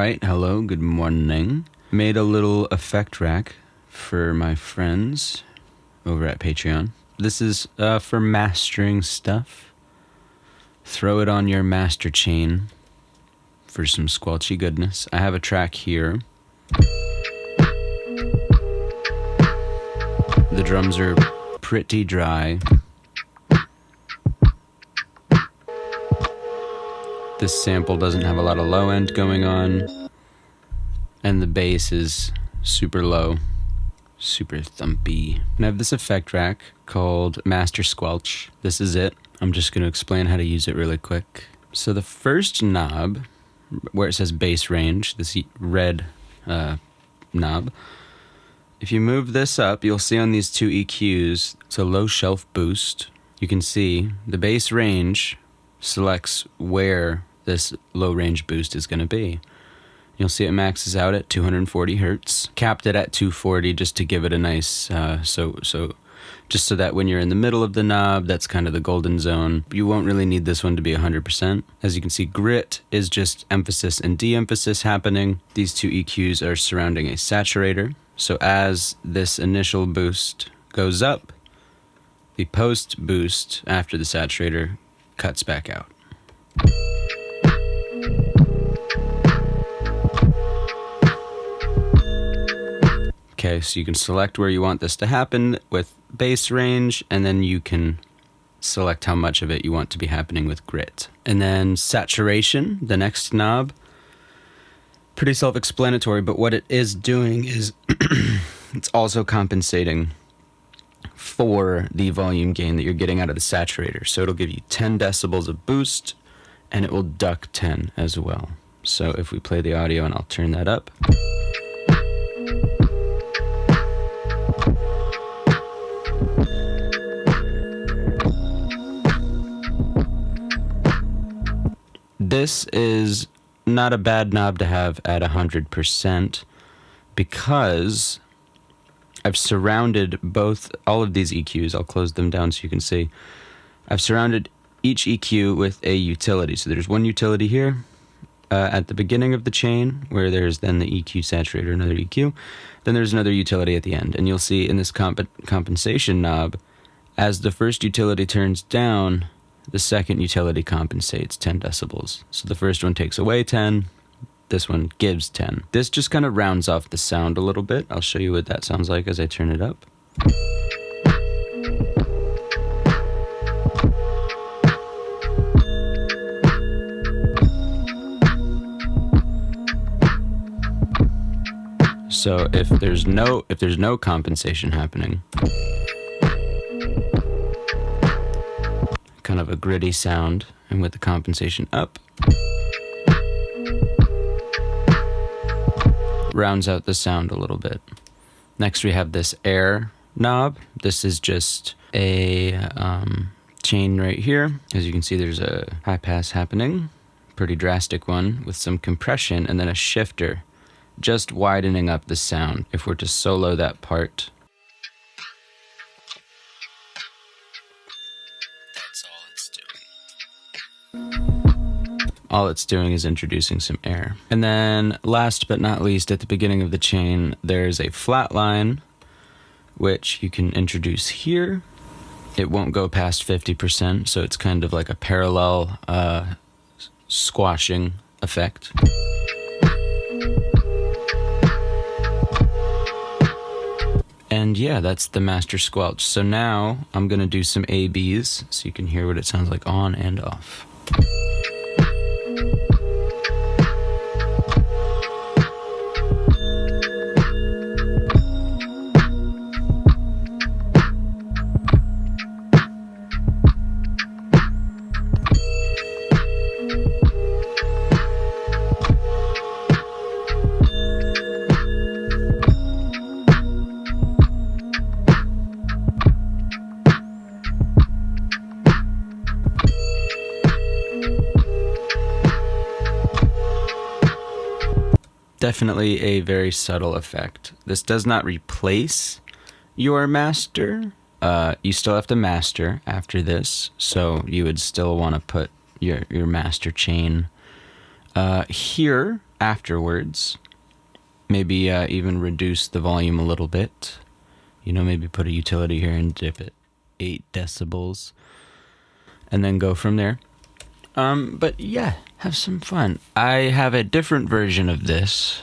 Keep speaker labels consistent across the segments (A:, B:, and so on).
A: Alright, hello, good morning. Made a little effect rack for my friends over at Patreon. This is for mastering stuff. Throw it on your master chain for some squelchy goodness. I have a track here. The drums are pretty dry. This sample doesn't have a lot of low end going on, and the bass is super low, super thumpy. And I have this effect rack called Master Squelch. This is it. I'm just going to explain how to use it really quick. So the first knob, where it says bass range, this red knob, if you move this up, you'll see on these two EQs, it's a low shelf boost. You can see the bass range selects where this low range boost is going to be. You'll see it maxes out at 240 hertz, capped it at 240 just to give it a nice, just so that when you're in the middle of the knob, that's kind of the golden zone. You won't really need this one to be 100%. As you can see, grit is just emphasis and de-emphasis happening. These two EQs are surrounding a saturator. So as this initial boost goes up, the post boost after the saturator cuts back out. Okay, so you can select where you want this to happen with bass range, and then you can select how much of it you want to be happening with grit. And then saturation, the next knob, pretty self-explanatory, but what it is doing is it's also compensating for the volume gain that you're getting out of the saturator. So it'll give you 10 decibels of boost, and it will duck 10 as well. So if we play the audio, and I'll turn that up. This is not a bad knob to have at 100% because I've surrounded all of these EQs. I'll close them down so you can see. I've surrounded each EQ with a utility. So there's one utility here at the beginning of the chain where there's then the EQ saturator, another EQ. Then there's another utility at the end. And you'll see in this compensation knob, as the first utility turns down, the second utility compensates 10 decibels. So the first one takes away 10. This one gives 10. This just kind of rounds off the sound a little bit. I'll show you what that sounds like as I turn it up. So if there's no compensation happening, kind of a gritty sound, and with the compensation up, rounds out the sound a little bit. Next we have this air knob. This is just a chain right here. As you can see, there's a high pass happening, pretty drastic one, with some compression, and then a shifter, just widening up the sound. If we're to solo that part, that's all it's doing. All it's doing is introducing some air. And then last but not least, at the beginning of the chain, there's a flat line, which you can introduce here. It won't go past 50%, so it's kind of like a parallel squashing effect. And yeah, that's the Master Squelch. So now I'm going to do some A-Bs so you can hear what it sounds like on and off. Definitely a very subtle effect. This does not replace your master. You still have to master after this, so you would still want to put your master chain here afterwards. Maybe even reduce the volume a little bit. You know, maybe put a utility here and dip it 8 decibels. And then go from there. But yeah, have some fun. I have a different version of this,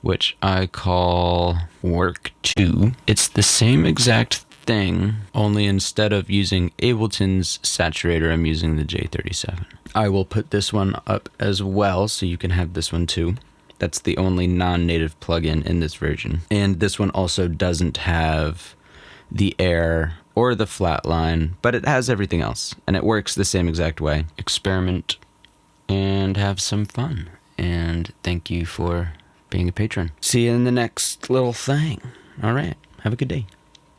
A: which I call Work 2. It's the same exact thing, only instead of using Ableton's saturator, I'm using the J37. I will put this one up as well, so you can have this one too. That's the only non-native plugin in this version. And this one also doesn't have the air or the flat line, but it has everything else, and it works the same exact way. Experiment and have some fun. And thank you for being a patron. See you in the next little thing. All right. Have a good day.